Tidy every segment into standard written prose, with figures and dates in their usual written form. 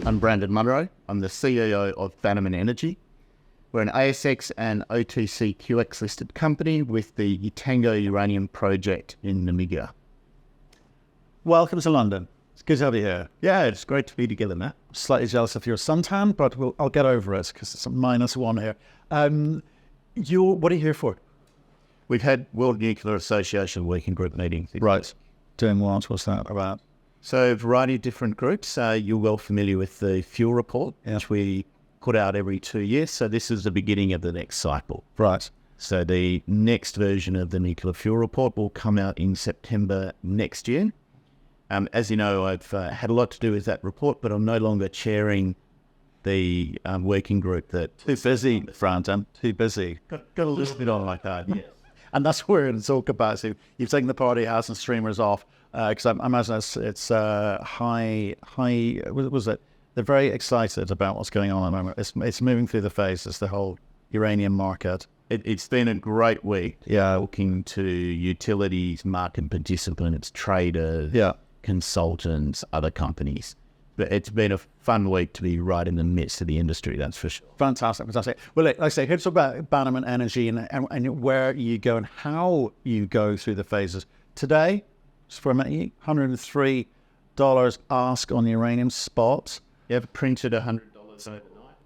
I'm Brandon Munro. I'm the CEO of Bannerman Energy. We're an ASX and OTCQX listed company with the Etango uranium project in Namibia. Welcome to London. It's good to have you here. Yeah, it's great to be together, Matt. Slightly jealous of your suntan, but I'll get over it because it's a -1 here. What are you here for? We've had World Nuclear Association working group meetings. Right. Doing what? What's that about? So a variety of different groups. You're well familiar with the fuel report, which we put out every 2 years. So this is the beginning of the next cycle. Right. So the next version of the nuclear fuel report will come out in September next year. As you know, I've had a lot to do with that report, but I'm no longer chairing the working group that... Too busy, Brandon. Too busy. Got a little bit on like that, yeah. And that's where it's all about. So you've taken the party hats and streamers off, because I imagine it's high. What was it? They're very excited about what's going on at the moment. It's moving through the phases, the whole uranium market. It's been a great week. Yeah. Talking to utilities, market participants, traders, consultants, other companies. But it's been a fun week to be right in the midst of the industry, that's for sure. Fantastic. Well, like I say, here's about Bannerman Energy and where you go and how you go through the phases. Today, just for a minute, $103 ask on the uranium spot. You have printed $100 overnight.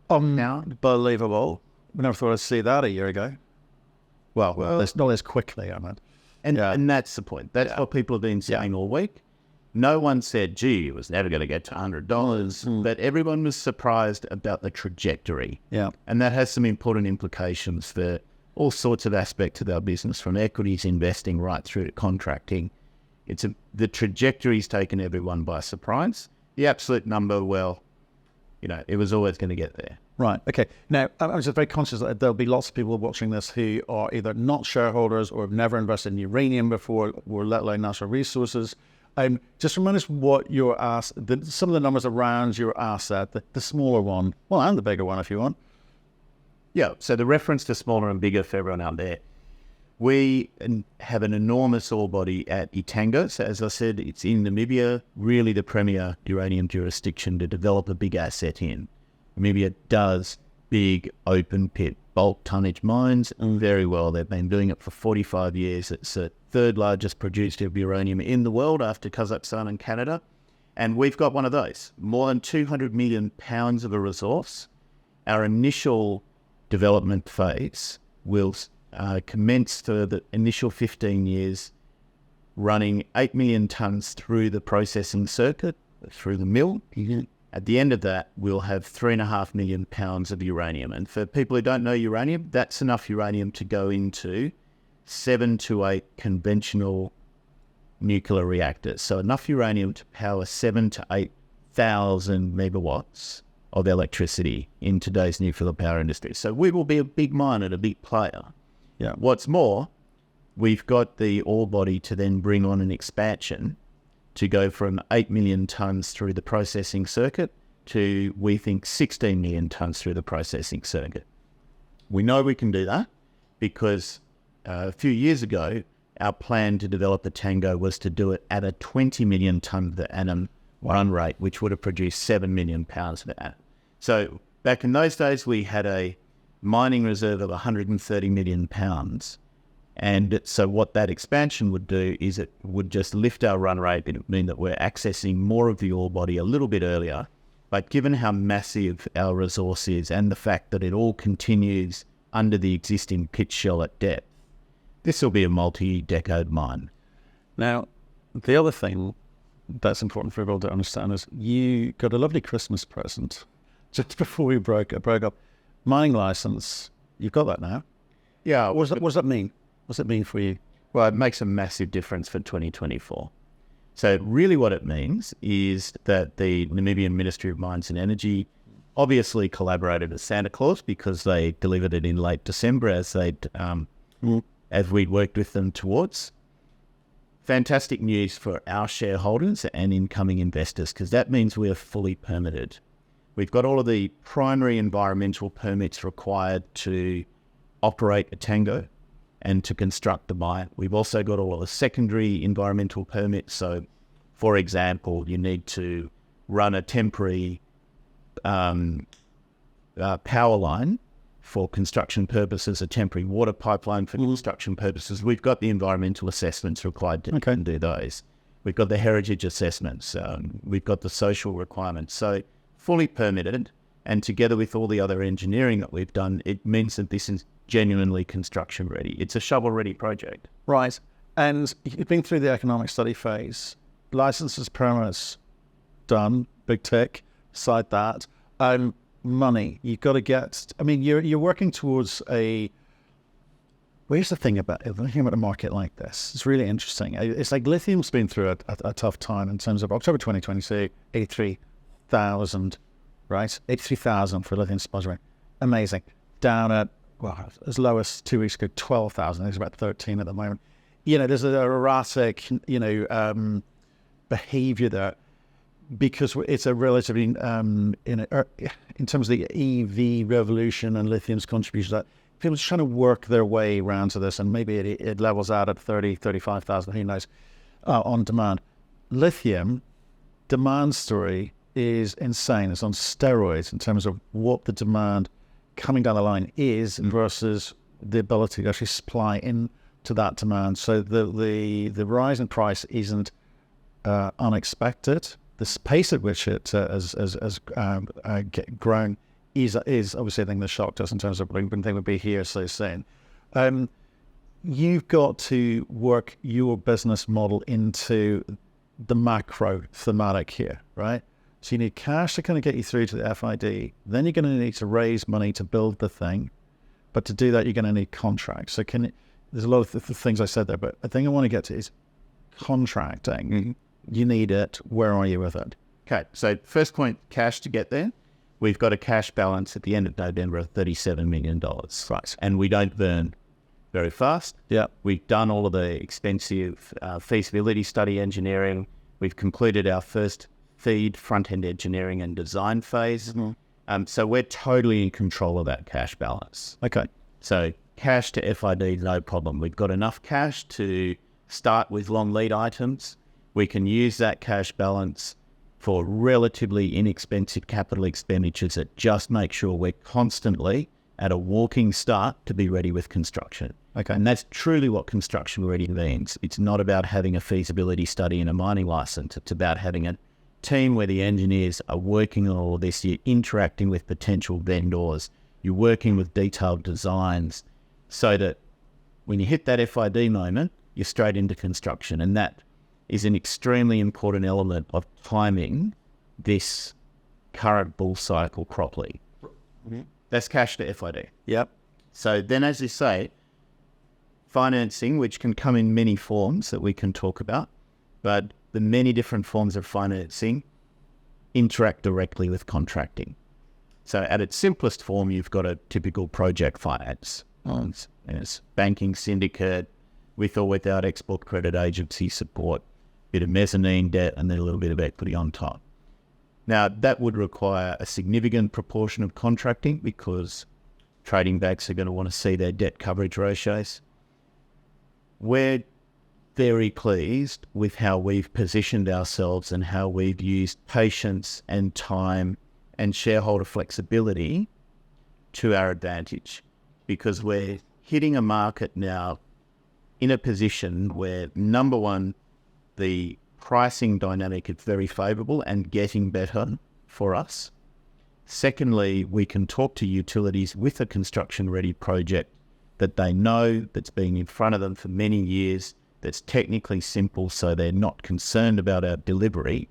Unbelievable. We never thought I'd see that a year ago. Well, not as quickly, I meant. And that's the point. That's what people have been saying all week. No one said, gee, it was never going to get to $100, but everyone was surprised about the trajectory. Yeah. And that has some important implications for all sorts of aspects of our business, from equities investing right through to contracting. The trajectory's taken everyone by surprise. The absolute number, well, it was always going to get there. Right. Okay. Now, I'm just very conscious that there'll be lots of people watching this who are either not shareholders or have never invested in uranium before, or let alone natural resources. Just remind us what your some of the numbers around your asset, the smaller one, well, and the bigger one if you want. Yeah, so the reference to smaller and bigger for everyone out there. We have an enormous ore body at Etango. So as I said, it's in Namibia, really the premier uranium jurisdiction to develop a big asset in. Namibia does big open pit bulk tonnage mines very well. They've been doing it for 45 years. It's the third largest producer of uranium in the world after Kazakhstan and Canada. And we've got one of those, more than 200 million pounds of a resource. Our initial development phase will commence for the initial 15 years, running 8 million tonnes through the processing circuit, through the mill. At the end of that, we'll have 3.5 million pounds of uranium. And for people who don't know uranium, that's enough uranium to go into 7 to 8 conventional nuclear reactors. So enough uranium to power 7 to 8,000 megawatts of electricity in today's nuclear power industry. So we will be a big mine and a big player. Yeah. What's more, we've got the ore body to then bring on an expansion to go from 8 million tonnes through the processing circuit to, we think, 16 million tonnes through the processing circuit. We know we can do that because a few years ago, our plan to develop the Etango was to do it at a 20 million tonne per annum run rate, which would have produced 7 million pounds per annum. So back in those days, we had a mining reserve of 130 million pounds. And so what that expansion would do is it would just lift our run rate. It would mean that we're accessing more of the ore body a little bit earlier. But given how massive our resource is and the fact that it all continues under the existing pit shell at depth, this will be a multi-decade mine. Now, the other thing that's important for everyone to understand is you got a lovely Christmas present just before we broke up. Mining license, you've got that now. Yeah. What does that mean? What's it mean for you? Well, it makes a massive difference for 2024. So really what it means is that the Namibian Ministry of Mines and Energy obviously collaborated with Santa Claus because they delivered it in late December as we'd worked with them towards. Fantastic news for our shareholders and incoming investors, because that means we are fully permitted. We've got all of the primary environmental permits required to operate Etango and to construct the mine. We've also got all of the secondary environmental permits. So, for example, you need to run a temporary power line for construction purposes, a temporary water pipeline for construction purposes. We've got the environmental assessments required to do those. We've got the heritage assessments. We've got the social requirements. So fully permitted, and together with all the other engineering that we've done, it means that this is genuinely construction ready. It's a shovel-ready project. Right. And you've been through the economic study phase. Licenses, permits, done, big tick, side that. Money, you've got to get, I mean, you're working towards where's the thing about a market like this? It's really interesting. It's like lithium's been through a tough time in terms of October 2022, 83,000, right? 83,000 for lithium spodumene. Amazing. Down at, well, as low as 2 weeks ago, 12,000. It's about 13 at the moment. There's an erratic, behavior there, because it's a relatively, in terms of the EV revolution and lithium's contribution to that, people are trying to work their way around to this, and maybe it levels out at 30, 35,000, who knows, on demand. Lithium demand story is insane. It's on steroids in terms of what the demand coming down the line is versus the ability to actually supply into that demand. So the rise in price isn't unexpected. The pace at which it has grown is obviously a thing that shocked us in terms of when they would be here so soon. You've got to work your business model into the macro thematic here, right? So you need cash to kind of get you through to the FID. Then you're going to need to raise money to build the thing. But to do that, you're going to need contracts. So there's a lot of things I said there, but the thing I want to get to is contracting. Mm-hmm. You need it. Where are you with it? Okay, so first point, cash to get there. We've got a cash balance at the end of November of $37 million. Right. And we don't burn very fast. Yeah. We've done all of the expensive feasibility study engineering. We've completed our first feed, front-end engineering and design phase. Mm-hmm. So we're totally in control of that cash balance. Okay. So cash to FID, no problem. We've got enough cash to start with long lead items. We can use that cash balance for relatively inexpensive capital expenditures that just make sure we're constantly at a walking start to be ready with construction. Okay. And that's truly what construction ready means. It's not about having a feasibility study and a mining license. It's about having a team where the engineers are working on all of this. You're interacting with potential vendors. You're working with detailed designs so that when you hit that FID moment, you're straight into construction. And that is an extremely important element of timing this current bull cycle properly. Mm-hmm. That's cash to FID. Yep. So then, as you say, financing, which can come in many forms that we can talk about, but the many different forms of financing interact directly with contracting. So at its simplest form, you've got a typical project finance. It's banking syndicate with or without export credit agency support, bit of mezzanine debt, and then a little bit of equity on top. Now, that would require a significant proportion of contracting because trading banks are going to want to see their debt coverage ratios. We're very pleased with how we've positioned ourselves and how we've used patience and time and shareholder flexibility to our advantage, because we're hitting a market now in a position where, number one, the pricing dynamic is very favourable and getting better for us. Secondly, we can talk to utilities with a construction-ready project that they know, that's been in front of them for many years, that's technically simple, so they're not concerned about our delivery,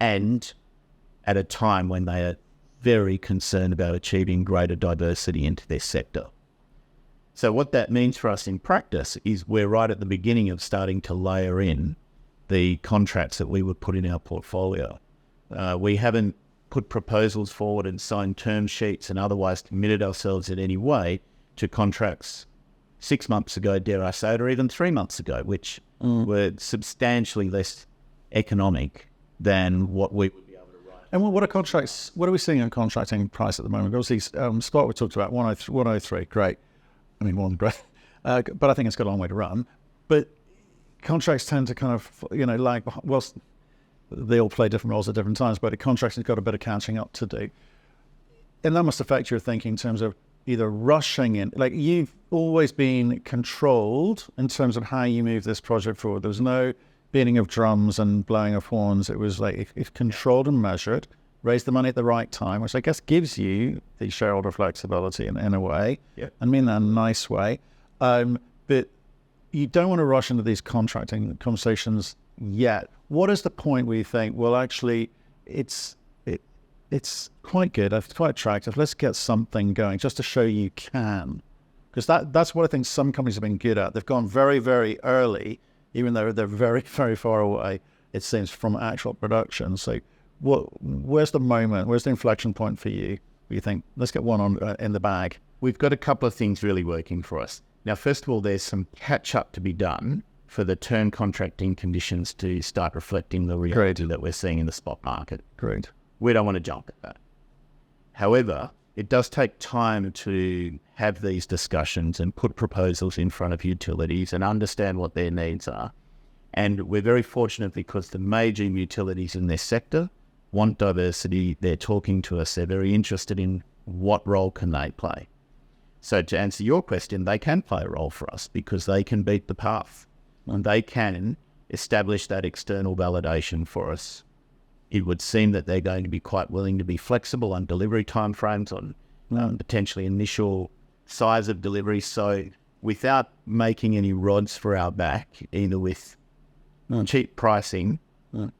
and at a time when they are very concerned about achieving greater diversity into their sector. So what that means for us in practice is we're right at the beginning of starting to layer in the contracts that we would put in our portfolio. We haven't put proposals forward and signed term sheets and otherwise committed ourselves in any way to contracts 6 months ago, dare I say it, or even 3 months ago, which were substantially less economic than what we would be able to write. And what are we seeing on contracting price at the moment? Obviously, spot we talked about, 103, great. I mean, more than great. But I think it's got a long way to run. But contracts tend to kind of, lag. Well, they all play different roles at different times, but the contracting's got a bit of catching up to do. And that must affect your thinking in terms of either rushing in, like you've always been controlled in terms of how you move this project forward. There was no beating of drums and blowing of horns. It was like it's controlled and measured, raise the money at the right time, which I guess gives you the shareholder flexibility in a way. Yeah. I mean that in a nice way. But you don't want to rush into these contracting conversations yet. What is the point where you think, well, actually, it's quite good, it's quite attractive, let's get something going just to show you can? Because that's what I think some companies have been good at. They've gone very, very early, even though they're very, very far away, it seems, from actual production. So where's the moment, where's the inflection point for you where you think, let's get one on in the bag? We've got a couple of things really working for us. Now, first of all, there's some catch-up to be done for the term contracting conditions to start reflecting the reality that we're seeing in the spot market. Great. We don't want to jump at that. However, it does take time to have these discussions and put proposals in front of utilities and understand what their needs are. And we're very fortunate because the major utilities in this sector want diversity. They're talking to us. They're very interested in what role can they play. So to answer your question, they can play a role for us because they can beat the path and they can establish that external validation for us. It would seem that they're going to be quite willing to be flexible on delivery timeframes, on potentially initial size of delivery. So without making any rods for our back, either with cheap pricing,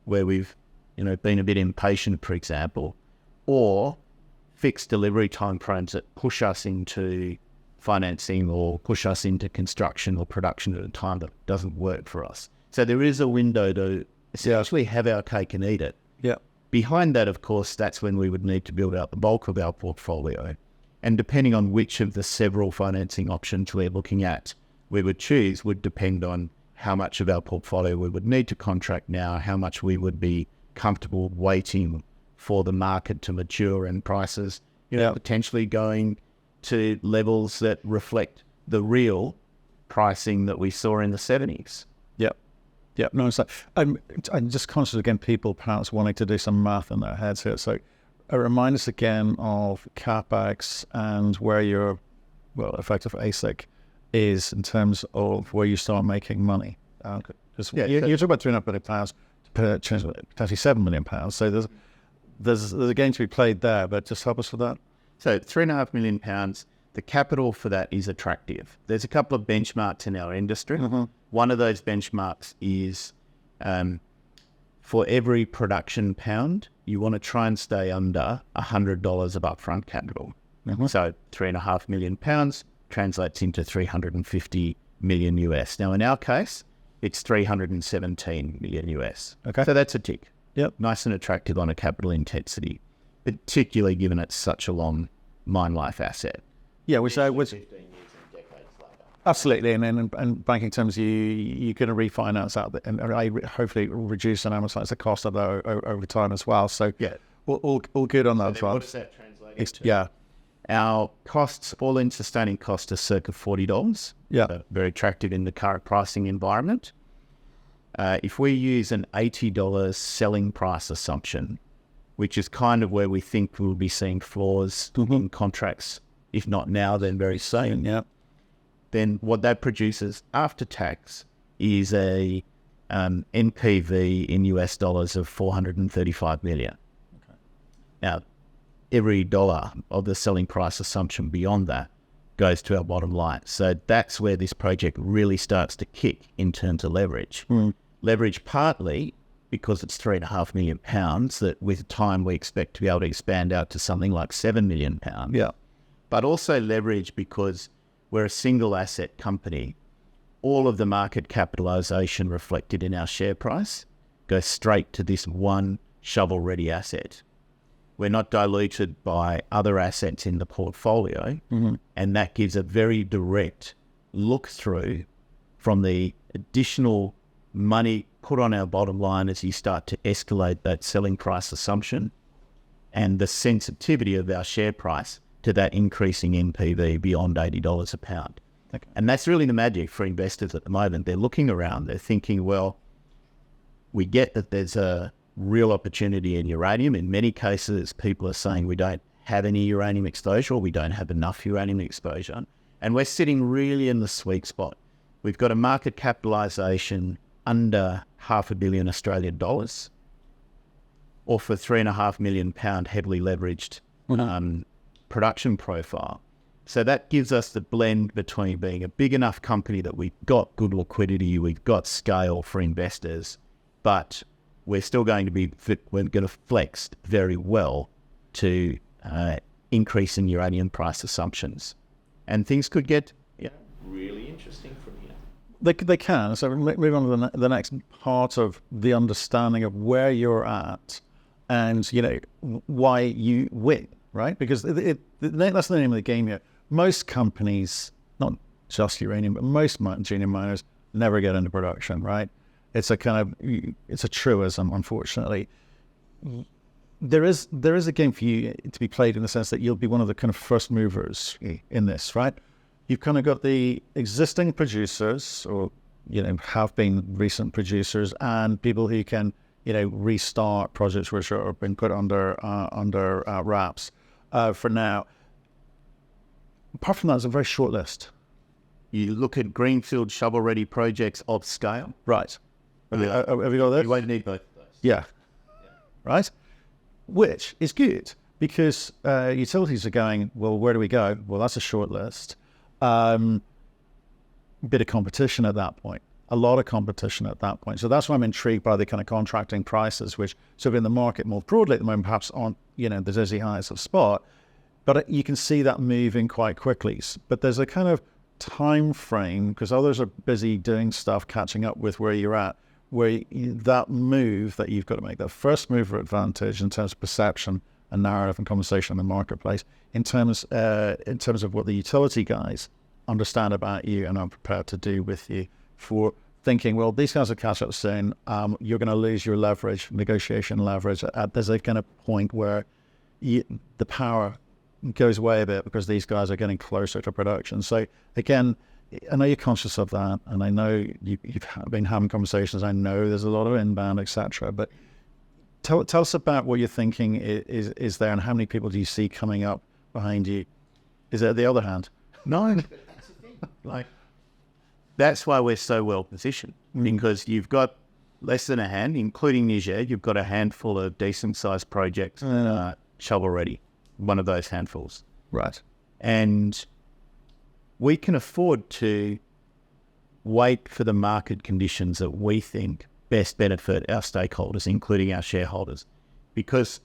where we've been a bit impatient, for example, or fixed delivery timeframes that push us into financing or push us into construction or production at a time that doesn't work for us. So there is a window to essentially have our cake and eat it. Yeah. Behind that, of course, that's when we would need to build out the bulk of our portfolio. And depending on which of the several financing options we're looking at we would choose would depend on how much of our portfolio we would need to contract now, how much we would be comfortable waiting for the market to mature and prices, potentially going to levels that reflect the real pricing that we saw in the 70s. Yeah, no, so I'm just conscious again, people perhaps wanting to do some math in their heads here. So remind us again of CapEx and where your, effective ASIC is in terms of where you start making money. You're talking about £3.5 million, potentially £7 million. So there's a game to be played there, but just help us with that. So £3.5 million, the capital for that is attractive. There's a couple of benchmarks in our industry. Mm-hmm. One of those benchmarks is for every production pound, you want to try and stay under $100 of upfront capital. Mm-hmm. So £3.5 million translates into 350 million US. Now, in our case, it's 317 million US. Okay. So that's a tick. Yep. Nice and attractive on a capital intensity, particularly given it's such a long mine life asset. Yeah, which 15 years and decades later. Absolutely, and in banking terms, you can refinance out and hopefully reduce and amortize the cost of that over time as well. So yeah, all good on that front. What does that translate into? Yeah, our costs, all-in sustaining cost, is circa $40. Yeah, very attractive in the current pricing environment. If we use an $80 selling price assumption, which is kind of where we think we'll be seeing floors in contracts, if not now, then very soon. Yeah. Then what that produces after tax is a NPV in US dollars of $435 million. Okay. Now, every dollar of the selling price assumption beyond that goes to our bottom line. So that's where this project really starts to kick in terms of leverage. Leverage partly because it's £3.5 million that with time we expect to be able to expand out to something like £7 million. Yeah. But also leverage because we're a single asset company. All of the market capitalization reflected in our share price goes straight to this one shovel-ready asset. We're not diluted by other assets in the portfolio, and that gives a very direct look-through from the additional money put on our bottom line as you start to escalate that selling price assumption and the sensitivity of our share price to that increasing NPV beyond $80 a pound. Okay. And that's really the magic for investors at the moment. They're looking around, they're thinking, well, we get that there's a real opportunity in uranium. In many cases, people are saying we don't have any uranium exposure or we don't have enough uranium exposure. And we're sitting really in the sweet spot. We've got a market capitalisation under £500 million Australian dollars, or for £3.5 million heavily leveraged production profile. So that gives us the blend between being a big enough company that we've got good liquidity, we've got scale for investors, but we're still going to we're going to flex very well to increase in uranium price assumptions. And things could get really interesting from here. They can. So move on to the next part of the understanding of where you're at and, why you win, right? Because that's the name of the game here. Most companies, not just uranium, but most junior miners never get into production, right? It's a truism, unfortunately. There is a game for you to be played in the sense that you'll be one of the kind of first movers in this, right? You've kind of got the existing producers, or have been recent producers, and people who can restart projects which are been put under wraps for now. Apart from that, it's a very short list. You look at greenfield shovel-ready projects of scale. Right. Have you got those? You won't need both of those. Yeah. Right? Which is good, because utilities are going, well, where do we go? Well, that's a short list. Bit of competition at that point. A lot of competition at that point. So that's why I'm intrigued by the kind of contracting prices, which sort of in the market more broadly at the moment, perhaps on, the dizzy highs of spot. But you can see that moving quite quickly. But there's a kind of time frame, because others are busy doing stuff, catching up with where you're at, where that move that you've got to make, that first mover advantage in terms of perception and narrative and conversation in the marketplace, in terms of what the utility guys understand about you and are prepared to do with you, for thinking, well, these guys will catch up soon. You're going to lose your leverage, negotiation leverage. There's a kind of point where the power goes away a bit because these guys are getting closer to production. So again, I know you're conscious of that, and I know you've been having conversations. I know there's a lot of inbound, etc. But tell us about what you're thinking is there, and how many people do you see coming up behind you? Is it the other hand? No, that's the thing. That's why we're so well positioned, because you've got less than a hand, including Niger. You've got a handful of decent-sized projects shovel-ready. One of those handfuls. Right. And we can afford to wait for the market conditions that we think best benefit our stakeholders, including our shareholders, because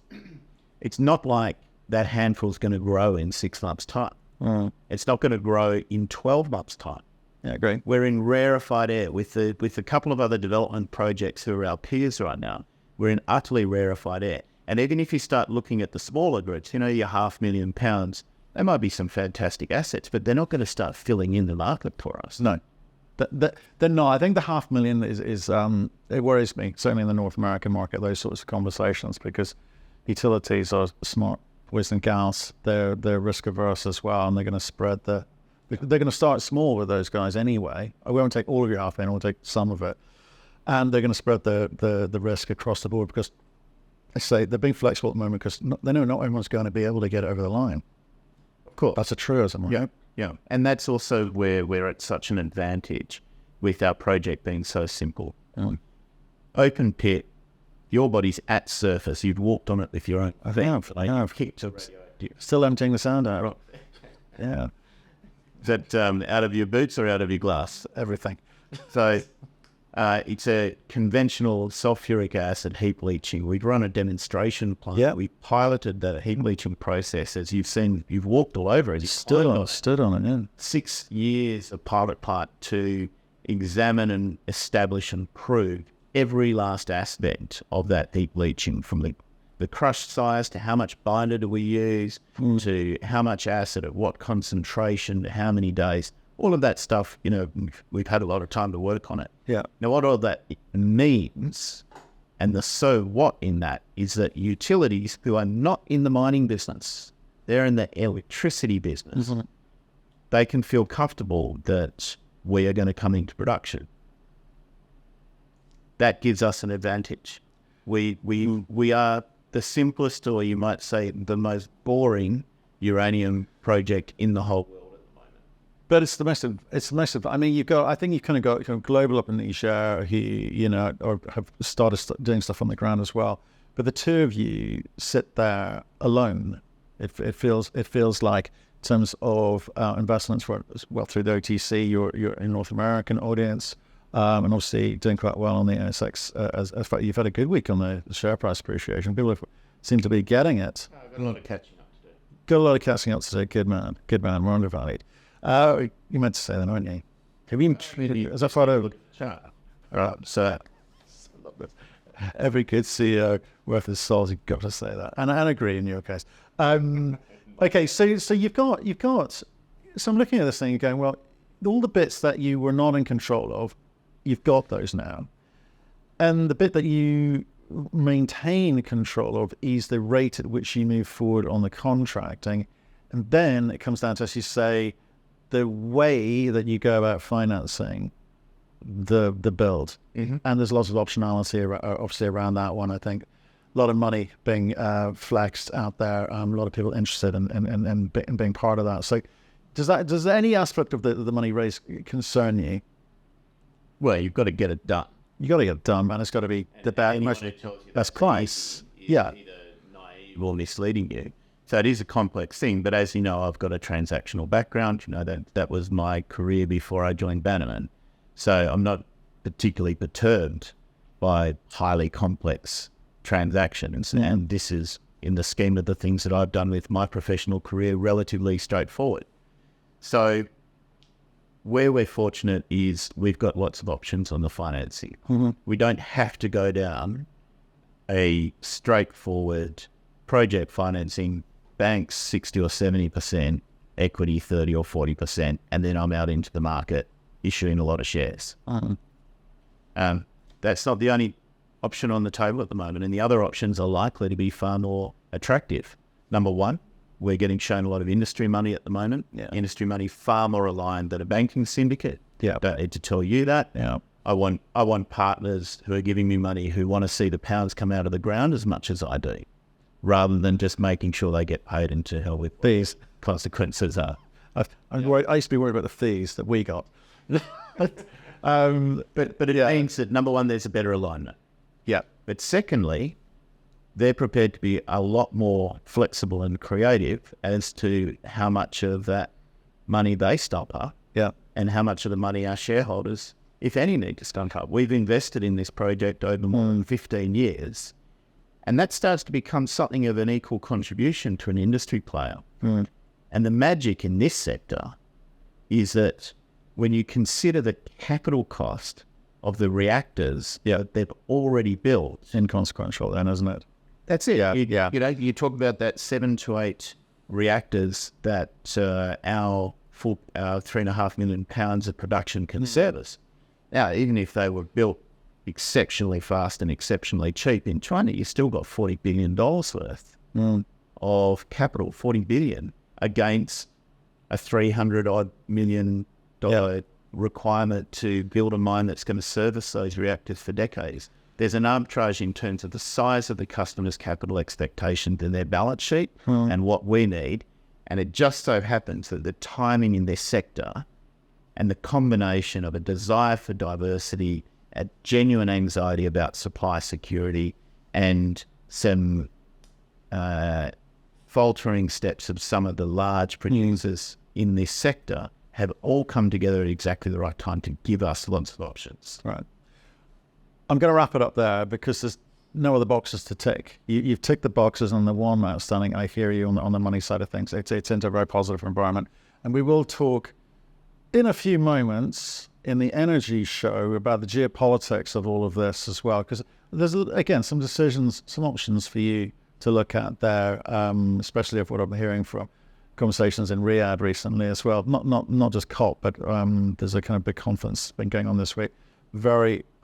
it's not like that handful is going to grow in 6 months' time. It's not going to grow in 12 months' time. Yeah, great. We're in rarefied air with a couple of other development projects who are our peers right now. We're in utterly rarefied air. And even if you start looking at the smaller groups, your £500,000, they might be some fantastic assets, but they're not going to start filling in the market for us. No, they're not. I think the $500,000 is it worries me, certainly in the North American market, those sorts of conversations, because utilities are smart boys and gals. They're risk averse as well, and they're going to start small with those guys anyway. I won't take all of your $500,000, I'll take some of it. And they're going to spread the risk across the board, because I say they're being flexible at the moment because they know not everyone's going to be able to get it over the line. Of course. That's a truism, right? Yeah. And that's also where we're at such an advantage with our project being so simple. Open pit, your body's at surface. You've walked on it with your own feet. I've kicked a radioactive. Still emptying the sound out. Right. Yeah. Is that out of your boots or out of your glass? Everything. So it's a conventional sulfuric acid heap leaching. We've run a demonstration plant. Yep. We piloted the heap leaching process. As you've seen, you've walked all over it. Stood on it, yeah. 6 years of pilot plant to examine and establish and prove every last aspect of that heap leaching, from the crush size to how much binder do we use, to how much acid at what concentration, to how many days. All of that stuff, we've had a lot of time to work on it. Yeah. Now, what all that means, and the so what in that, is that utilities who are not in the mining business, they're in the electricity business, they can feel comfortable that we are going to come into production. That gives us an advantage. We are the simplest, or you might say the most boring uranium project in the whole world at the moment. But it's the most. I mean, I think you've kind of got global up in the share who, or have started doing stuff on the ground as well. But the two of you sit there alone. It feels like, in terms of investments through the OTC, you're in North American audience, and obviously doing quite well on the ASX. As fact, you've had a good week on the share price appreciation. People seem to be getting it. I've got a lot of catching up to do. Got a lot of catching up to do. Good man. We're undervalued. You meant to say that, aren't you? Have you? As I thought over. All right. So every good CEO worth his salt, you've got to say that, and I agree in your case. Okay, so you've got. So I'm looking at this thing and going, well, all the bits that you were not in control of, you've got those now, and the bit that you maintain control of is the rate at which you move forward on the contracting, and then it comes down to, as you say, the way that you go about financing the build. Mm-hmm. And there's lots of optionality obviously around that one. I think a lot of money being flexed out there, a lot of people interested in being part of that. So does any aspect of the money raise concern you? Well, you've got to get it done. You got to get it done, man. It's got to be the best price. Yeah. Either naive or misleading you. So it is a complex thing, but as you know, I've got a transactional background. That was my career before I joined Bannerman. So I'm not particularly perturbed by highly complex transactions. Mm. And this is, in the scheme of the things that I've done with my professional career, relatively straightforward. So where we're fortunate is we've got lots of options on the financing. Mm-hmm. We don't have to go down a straightforward project financing, banks 60 or 70%, equity 30 or 40%, and then I'm out into the market issuing a lot of shares. Mm-hmm. That's not the only option on the table at the moment, and the other options are likely to be far more attractive. Number one, we're getting shown a lot of industry money at the moment. Yeah. Industry money far more aligned than a banking syndicate. Yeah. Don't need to tell you that. Yeah. I want partners who are giving me money who want to see the pounds come out of the ground as much as I do, rather than just making sure they get paid into hell with Fees. Consequences are. I used to be worried about the fees that we got. But it means that, number one, there's a better alignment. Yeah. But secondly, they're prepared to be a lot more flexible and creative as to how much of that money they stump up. Yeah. And how much of the money our shareholders, if any, need to stump up. We've invested in this project over more than 15 years, and that starts to become something of an equal contribution to an industry player. Mm. And the magic in this sector is that when you consider the capital cost of the reactors that they've already built. Inconsequential then, isn't it? That's it. Yeah. You talk about that 7 to 8 reactors that our 3.5 million pounds of production can service. Now, even if they were built exceptionally fast and exceptionally cheap in China, you still got $40 billion worth of capital, 40 billion, against a $300 million requirement to build a mine that's going to service those reactors for decades. There's an arbitrage in terms of the size of the customer's capital expectations in their balance sheet and what we need. And it just so happens that the timing in this sector and the combination of a desire for diversity, a genuine anxiety about supply security, and some faltering steps of some of the large producers in this sector have all come together at exactly the right time to give us lots of options. Right. I'm going to wrap it up there because there's no other boxes to tick. You've ticked the boxes on the one outstanding. I hear you on the money side of things. It's into a very positive environment. And we will talk in a few moments in the energy show about the geopolitics of all of this as well, because there's, again, some decisions, some options for you to look at there, especially of what I'm hearing from conversations in Riyadh recently as well. Not just COP, but there's a kind of big conference been going on this week.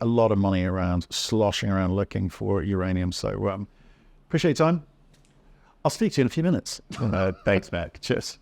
A lot of money around, sloshing around looking for uranium. So appreciate your time. I'll speak to you in a few minutes. Thanks, Matt. Cheers.